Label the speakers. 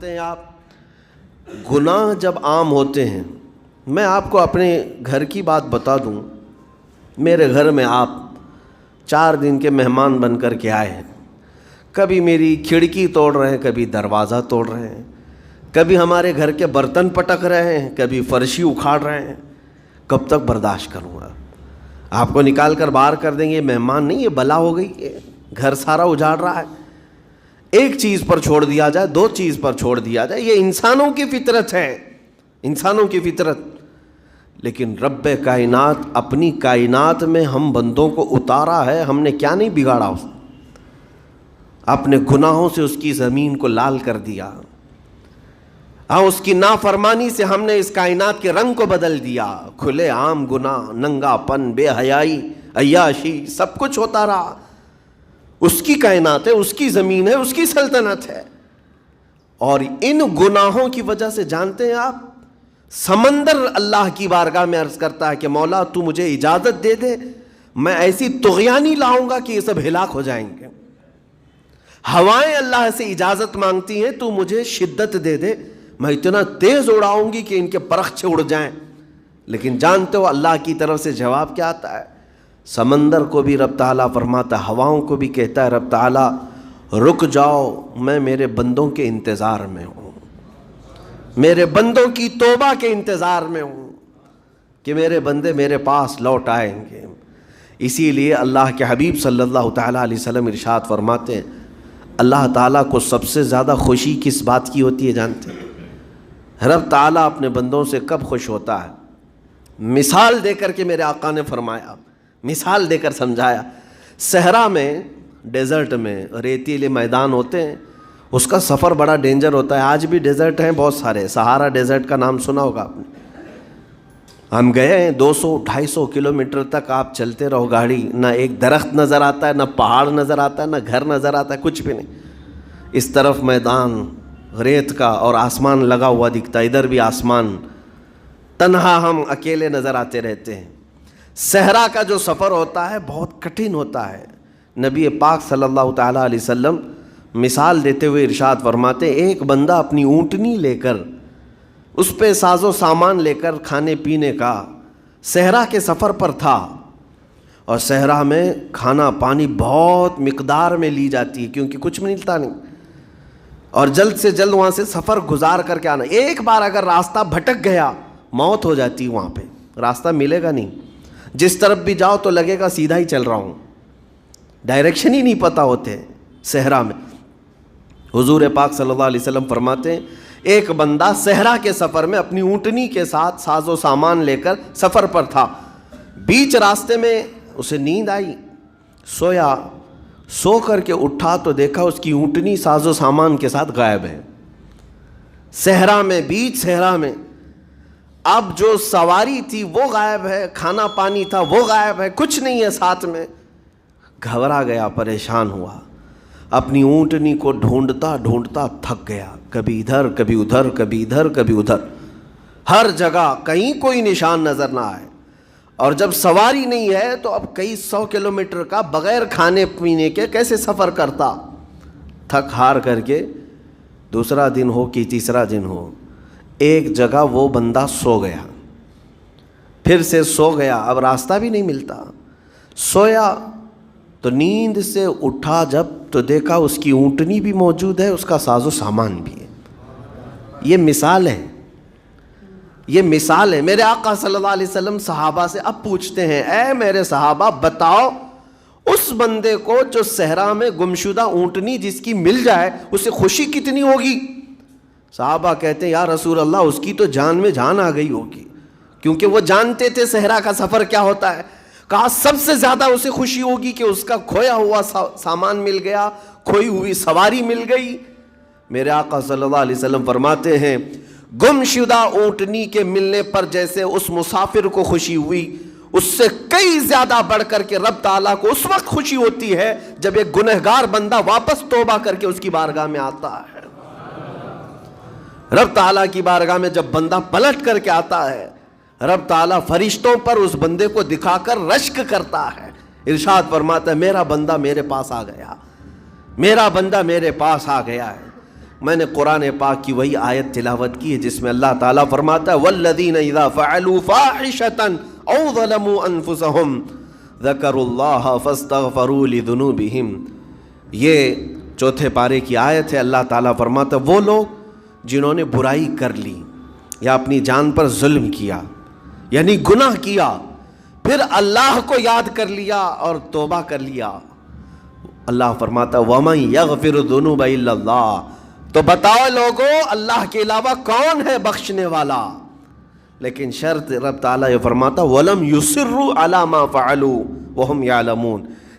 Speaker 1: جانتے ہیں آپ گناہ جب عام ہوتے ہیں، میں آپ کو اپنے گھر کی بات بتا دوں، میرے گھر میں آپ 4 دن کے مہمان بن کر کے آئے ہیں، کبھی میری کھڑکی توڑ رہے ہیں، کبھی دروازہ توڑ رہے ہیں، کبھی ہمارے گھر کے برتن پٹک رہے ہیں، کبھی فرشی اکھاڑ رہے ہیں، کب تک برداشت کروں گا؟ آپ کو نکال کر باہر کر دیں گے، یہ مہمان نہیں، یہ بلا ہو گئی، یہ گھر سارا اجاڑ رہا ہے۔ ایک چیز پر چھوڑ دیا جائے، 2 چیز پر چھوڑ دیا جائے، یہ انسانوں کی فطرت ہے، انسانوں کی فطرت۔ لیکن رب کائنات اپنی کائنات میں ہم بندوں کو اتارا ہے، ہم نے کیا نہیں بگاڑا، اس اپنے گناہوں سے اس کی زمین کو لال کر دیا، ہاں اس کی نافرمانی سے ہم نے اس کائنات کے رنگ کو بدل دیا، کھلے عام گناہ، ننگا پن، بے حیائی، عیاشی، سب کچھ ہوتا رہا۔ اس کی کائنات ہے، اس کی زمین ہے، اس کی سلطنت ہے، اور ان گناہوں کی وجہ سے جانتے ہیں آپ، سمندر اللہ کی بارگاہ میں عرض کرتا ہے کہ مولا تو مجھے اجازت دے دے، میں ایسی طغیانی لاؤں گا کہ یہ سب ہلاک ہو جائیں گے۔ ہوائیں اللہ سے اجازت مانگتی ہیں، تو مجھے شدت دے دے، میں اتنا تیز اڑاؤں گی کہ ان کے پرخچے اڑ جائیں۔ لیکن جانتے ہو اللہ کی طرف سے جواب کیا آتا ہے؟ سمندر کو بھی رب تعالیٰ فرماتا ہے، ہواؤں کو بھی کہتا ہے رب تعالیٰ رک جاؤ، میں میرے بندوں کے انتظار میں ہوں، میرے بندوں کی توبہ کے انتظار میں ہوں کہ میرے بندے میرے پاس لوٹ آئیں گے۔ اسی لیے اللہ کے حبیب صلی اللہ تعالیٰ علیہ وسلم ارشاد فرماتے ہیں، اللہ تعالیٰ کو سب سے زیادہ خوشی کس بات کی ہوتی ہے جانتے ہیں؟ رب تعالیٰ اپنے بندوں سے کب خوش ہوتا ہے؟ مثال دے کر کے میرے آقا نے فرمایا، مثال دے کر سمجھایا، صحرا میں، ڈیزرٹ میں ریتیلے میدان ہوتے ہیں، اس کا سفر بڑا ڈینجر ہوتا ہے۔ آج بھی ڈیزرٹ ہیں بہت سارے، سہارا ڈیزرٹ کا نام سنا ہوگا آپ نے۔ ہم گئے ہیں 200-250 کلومیٹر تک آپ چلتے رہو گاڑی، نہ ایک درخت نظر آتا ہے، نہ پہاڑ نظر آتا ہے، نہ گھر نظر آتا ہے، کچھ بھی نہیں۔ اس طرف میدان ریت کا اور آسمان لگا ہوا دکھتا ہے، ادھر بھی آسمان، تنہا ہم اکیلے نظر آتے رہتے ہیں۔ صحرا کا جو سفر ہوتا ہے بہت کٹھن ہوتا ہے۔ نبی پاک صلی اللہ تعالیٰ علیہ وسلم مثال دیتے ہوئے ارشاد فرماتے، ایک بندہ اپنی اونٹنی لے کر، اس پہ ساز و سامان لے کر کھانے پینے کا صحرا کے سفر پر تھا، اور صحرا میں کھانا پانی بہت مقدار میں لی جاتی ہے کیونکہ کچھ ملتا نہیں، اور جلد سے جلد وہاں سے سفر گزار کر کے آنا۔ ایک بار اگر راستہ بھٹک گیا موت ہو جاتی ہے، وہاں پہ راستہ ملے گا نہیں، جس طرف بھی جاؤ تو لگے گا سیدھا ہی چل رہا ہوں، ڈائریکشن ہی نہیں پتہ ہوتے صحرا میں۔ حضور پاک صلی اللہ علیہ وسلم فرماتے ہیں، ایک بندہ صحرا کے سفر میں اپنی اونٹنی کے ساتھ ساز و سامان لے کر سفر پر تھا، بیچ راستے میں اسے نیند آئی، سویا، سو کر کے اٹھا تو دیکھا اس کی اونٹنی ساز و سامان کے ساتھ غائب ہے، صحرا میں، بیچ صحرا میں۔ اب جو سواری تھی وہ غائب ہے، کھانا پانی تھا وہ غائب ہے، کچھ نہیں ہے ساتھ میں۔ گھبرا گیا، پریشان ہوا، اپنی اونٹنی کو ڈھونڈتا ڈھونڈتا تھک گیا، کبھی ادھر کبھی ادھر، کبھی ادھر کبھی ادھر، ہر جگہ کہیں کوئی نشان نظر نہ آئے۔ اور جب سواری نہیں ہے تو اب کئی 100 کلومیٹر کا بغیر کھانے پینے کے کیسے سفر کرتا؟ تھک ہار کر کے دوسرا دن ہو کہ تیسرا دن ہو، ایک جگہ وہ بندہ سو گیا، پھر سے سو گیا، اب راستہ بھی نہیں ملتا۔ سویا تو نیند سے اٹھا جب تو دیکھا اس کی اونٹنی بھی موجود ہے، اس کا ساز و سامان بھی ہے۔ یہ مثال ہے، یہ مثال ہے۔ میرے آقا صلی اللہ علیہ وسلم صحابہ سے اب پوچھتے ہیں، اے میرے صحابہ بتاؤ اس بندے کو جو صحرا میں گمشدہ اونٹنی جس کی مل جائے اسے خوشی کتنی ہوگی؟ صحابہ کہتے ہیں یا رسول اللہ اس کی تو جان میں جان آ گئی ہوگی، کیونکہ وہ جانتے تھے صحرا کا سفر کیا ہوتا ہے۔ کہا سب سے زیادہ اسے خوشی ہوگی کہ اس کا کھویا ہوا سامان مل گیا، کھوئی ہوئی سواری مل گئی۔ میرے آقا صلی اللہ علیہ وسلم فرماتے ہیں، گمشدہ اونٹنی کے ملنے پر جیسے اس مسافر کو خوشی ہوئی، اس سے کئی زیادہ بڑھ کر کے رب تعالیٰ کو اس وقت خوشی ہوتی ہے جب ایک گنہگار بندہ واپس توبہ کر کے اس کی بارگاہ میں آتا ہے۔ رب تعالیٰ کی بارگاہ میں جب بندہ پلٹ کر کے آتا ہے، رب تعالیٰ فرشتوں پر اس بندے کو دکھا کر رشک کرتا ہے، ارشاد فرماتا ہے میرا بندہ میرے پاس آ گیا، میرا بندہ میرے پاس آ گیا ہے۔ میں نے قرآن پاک کی وہی آیت تلاوت کی ہے جس میں اللہ تعالیٰ فرماتا ہے والذین اذا فعلوا فاحشۃ او ظلموا انفسهم ذکروا اللہ فاستغفروا لذنوبہم. یہ چوتھے پارے کی آیت ہے. اللہ تعالیٰ فرماتا ہے وہ لوگ جنہوں نے برائی کر لی یا اپنی جان پر ظلم کیا یعنی گناہ کیا پھر اللہ کو یاد کر لیا اور توبہ کر لیا. اللہ فرماتا وَمَن يَغْفِرُ الذُّنُوبَ إِلَّا اللَّهُ. تو بتاؤ لوگوں اللہ کے علاوہ کون ہے بخشنے والا. لیکن شرط رب تعالیٰ یہ فرماتا وَلَمْ يُصِرُّوا عَلَى مَا فَعَلُوا وَهُمْ يَعْلَمُونَ.